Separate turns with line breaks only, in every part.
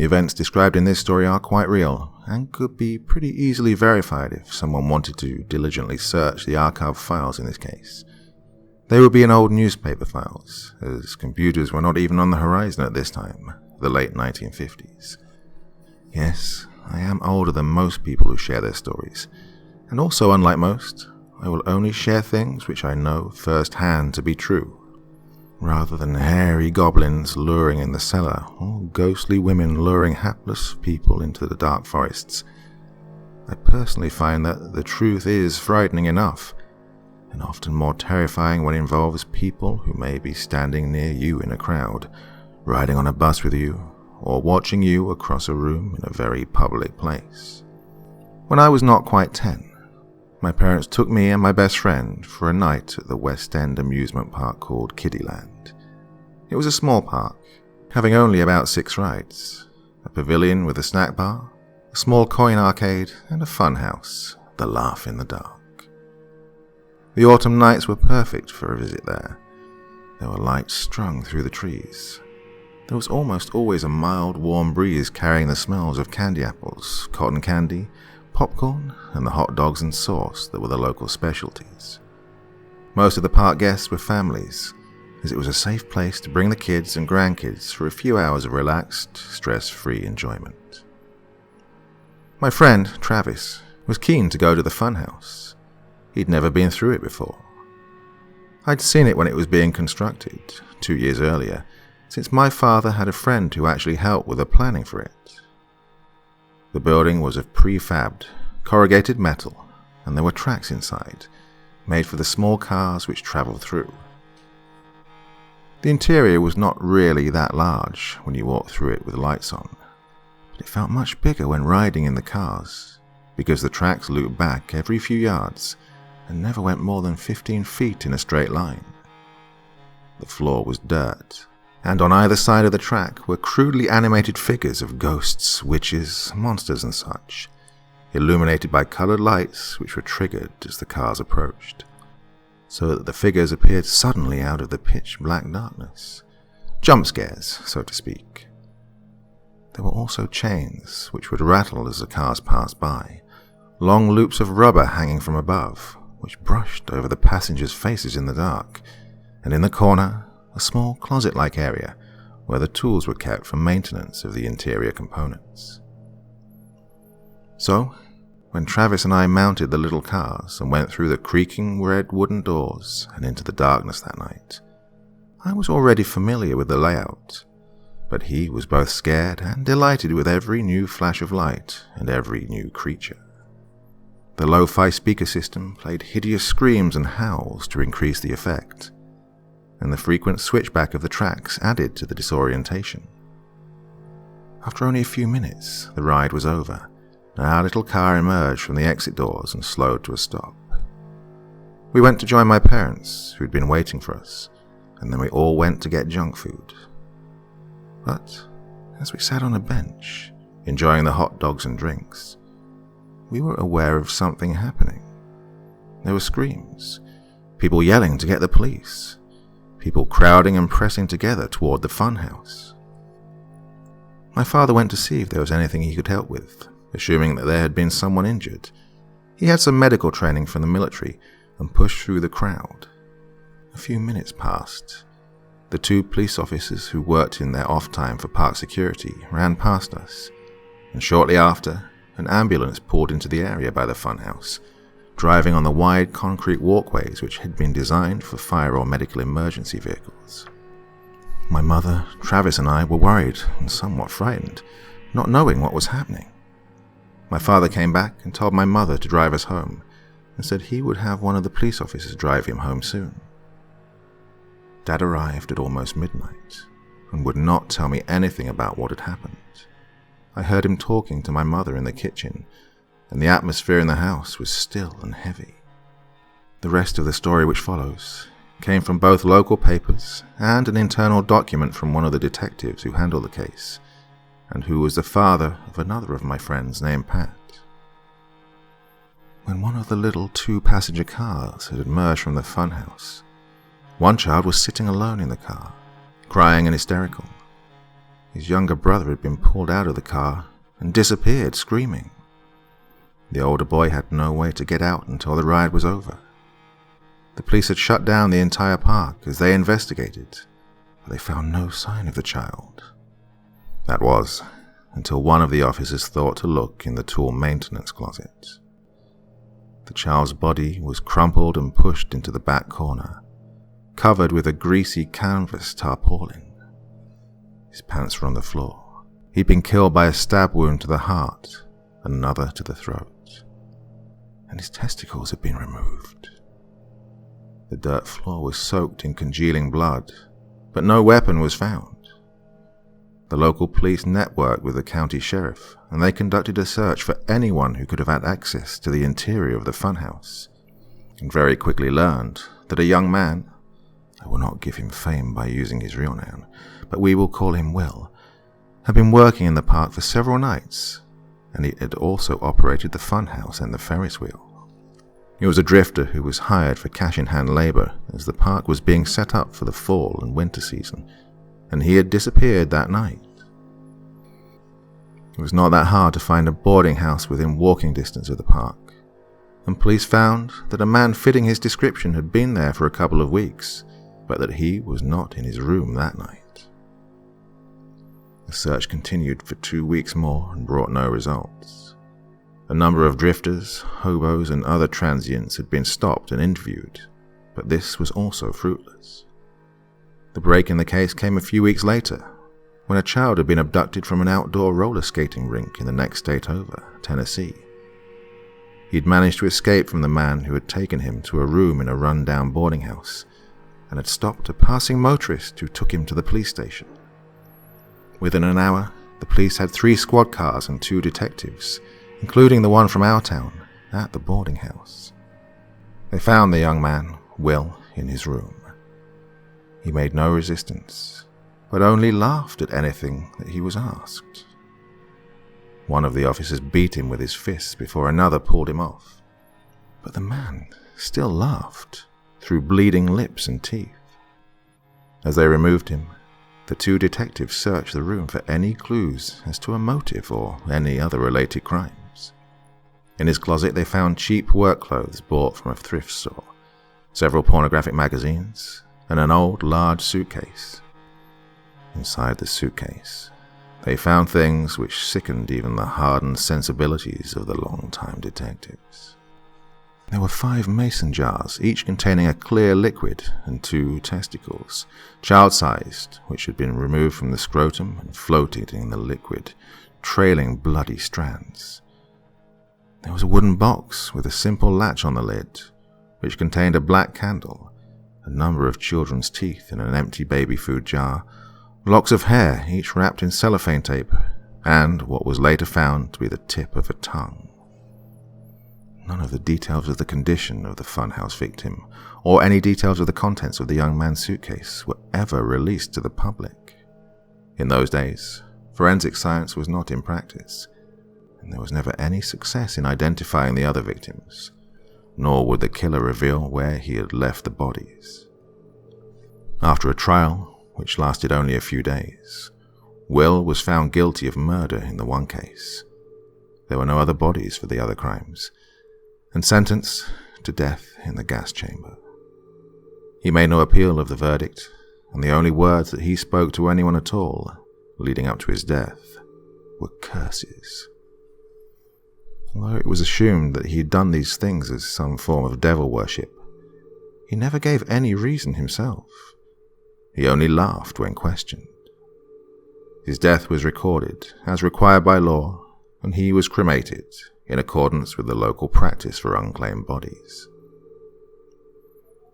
The events described in this story are quite real and could be pretty easily verified if someone wanted to diligently search the archive files in this case. They would be in old newspaper files, as computers were not even on the horizon at this time, the late 1950s. Yes, I am older than most people who share their stories, and also unlike most, I will only share things which I know firsthand to be true, rather than hairy goblins luring in the cellar or ghostly women luring hapless people into the dark forests. I personally find that the truth is frightening enough, and often more terrifying when it involves people who may be standing near you in a crowd, riding on a bus with you, or watching you across a room in a very public place. When I was not quite 10, my parents took me and my best friend for a night at the West End amusement park called Kiddieland. It was a small park, having only about 6 rides, a pavilion with a snack bar, a small coin arcade, and a fun house, the Laugh in the Dark. The autumn nights were perfect for a visit there. There were lights strung through the trees. There was almost always a mild, warm breeze carrying the smells of candy apples, cotton candy, popcorn, and the hot dogs and sauce that were the local specialties. Most of the park guests were families, as it was a safe place to bring the kids and grandkids for a few hours of relaxed, stress-free enjoyment. My friend, Travis, was keen to go to the funhouse. He'd never been through it before. I'd seen it when it was being constructed, 2 years earlier, since my father had a friend who actually helped with the planning for it. The building was of prefabbed, corrugated metal, and there were tracks inside, made for the small cars which travelled through. The interior was not really that large when you walked through it with lights on, but it felt much bigger when riding in the cars, because the tracks looped back every few yards and never went more than 15 feet in a straight line. The floor was dirt, and on either side of the track were crudely animated figures of ghosts, witches, monsters and such, illuminated by coloured lights which were triggered as the cars approached, so that the figures appeared suddenly out of the pitch-black darkness. Jump scares, so to speak. There were also chains which would rattle as the cars passed by, long loops of rubber hanging from above, which brushed over the passengers' faces in the dark, and in the corner, a small closet-like area where the tools were kept for maintenance of the interior components. So, when Travis and I mounted the little cars and went through the creaking red wooden doors and into the darkness that night, I was already familiar with the layout, but he was both scared and delighted with every new flash of light and every new creature. The lo-fi speaker system played hideous screams and howls to increase the effect, and the frequent switchback of the tracks added to the disorientation. After only a few minutes, the ride was over, and our little car emerged from the exit doors and slowed to a stop. We went to join my parents, who'd been waiting for us, and then we all went to get junk food. But as we sat on a bench, enjoying the hot dogs and drinks, we were aware of something happening. There were screams, people yelling to get the police, people crowding and pressing together toward the funhouse. My father went to see if there was anything he could help with, assuming that there had been someone injured. He had some medical training from the military and pushed through the crowd. A few minutes passed. The 2 police officers who worked in their off time for park security ran past us, and shortly after, an ambulance pulled into the area by the funhouse, driving on the wide concrete walkways which had been designed for fire or medical emergency vehicles. My mother, Travis and I were worried and somewhat frightened, not knowing what was happening. My father came back and told my mother to drive us home, and said he would have one of the police officers drive him home soon. Dad arrived at almost midnight, and would not tell me anything about what had happened. I heard him talking to my mother in the kitchen, and the atmosphere in the house was still and heavy. The rest of the story which follows came from both local papers and an internal document from one of the detectives who handled the case, and who was the father of another of my friends named Pat. When one of the little 2-passenger cars had emerged from the funhouse, one child was sitting alone in the car, crying and hysterical. his younger brother had been pulled out of the car and disappeared screaming. The older boy had no way to get out until the ride was over. The police had shut down the entire park as they investigated, but they found no sign of the child. That was, until one of the officers thought to look in the tool maintenance closet. The child's body was crumpled and pushed into the back corner, covered with a greasy canvas tarpaulin. His pants were on the floor. He'd been killed by a stab wound to the heart, another to the throat, and his testicles had been removed. The dirt floor was soaked in congealing blood, but no weapon was found. The local police networked with the county sheriff, and they conducted a search for anyone who could have had access to the interior of the funhouse, and very quickly learned that a young man, I will not give him fame by using his real name, but we will call him Will, had been working in the park for several nights, and he had also operated the funhouse and the Ferris wheel. He was a drifter who was hired for cash-in-hand labor as the park was being set up for the fall and winter season, and he had disappeared that night. It was not that hard to find a boarding house within walking distance of the park, and police found that a man fitting his description had been there for a couple of weeks, but that he was not in his room that night. The search continued for 2 weeks more and brought no results. A number of drifters, hobos, and other transients had been stopped and interviewed, but this was also fruitless. The break in the case came a few weeks later, when a child had been abducted from an outdoor roller skating rink in the next state over, Tennessee. He'd managed to escape from the man who had taken him to a room in a run-down boarding house and had stopped a passing motorist who took him to the police station. Within an hour, the police had 3 squad cars and 2 detectives, including the one from our town, at the boarding house. They found the young man, Will, in his room. He made no resistance, but only laughed at anything that he was asked. One of the officers beat him with his fists before another pulled him off, but the man still laughed through bleeding lips and teeth. As they removed him, the 2 detectives searched the room for any clues as to a motive or any other related crimes. In his closet they found cheap work clothes bought from a thrift store, several pornographic magazines, and an old large suitcase. Inside the suitcase, they found things which sickened even the hardened sensibilities of the long-time detectives. There were 5 mason jars, each containing a clear liquid, and 2 testicles, child-sized, which had been removed from the scrotum and floated in the liquid, trailing bloody strands. There was a wooden box with a simple latch on the lid, which contained a black candle, a number of children's teeth in an empty baby food jar, locks of hair each wrapped in cellophane tape, and what was later found to be the tip of a tongue. None of the details of the condition of the funhouse victim, or any details of the contents of the young man's suitcase, were ever released to the public. In those days, forensic science was not in practice, and there was never any success in identifying the other victims, nor would the killer reveal where he had left the bodies. After a trial, which lasted only a few days, Will was found guilty of murder in the one case. There were no other bodies for the other crimes, and sentenced to death in the gas chamber. He made no appeal of the verdict, and the only words that he spoke to anyone at all, leading up to his death, were curses. Although it was assumed that he had done these things as some form of devil worship, he never gave any reason himself. He only laughed when questioned. His death was recorded as required by law, and he was cremated in accordance with the local practice for unclaimed bodies.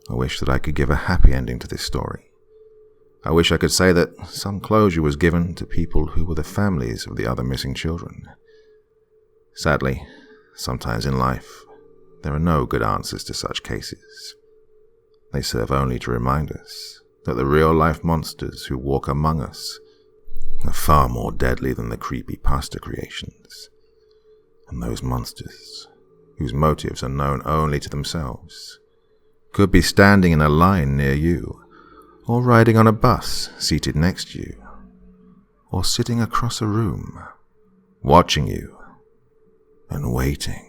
I wish that I could give a happy ending to this story. I wish I could say that some closure was given to people who were the families of the other missing children. Sadly, sometimes in life, there are no good answers to such cases. They serve only to remind us that the real-life monsters who walk among us are far more deadly than the creepypasta creations. And those monsters, whose motives are known only to themselves, could be standing in a line near you, or riding on a bus seated next to you, or sitting across a room, watching you and waiting.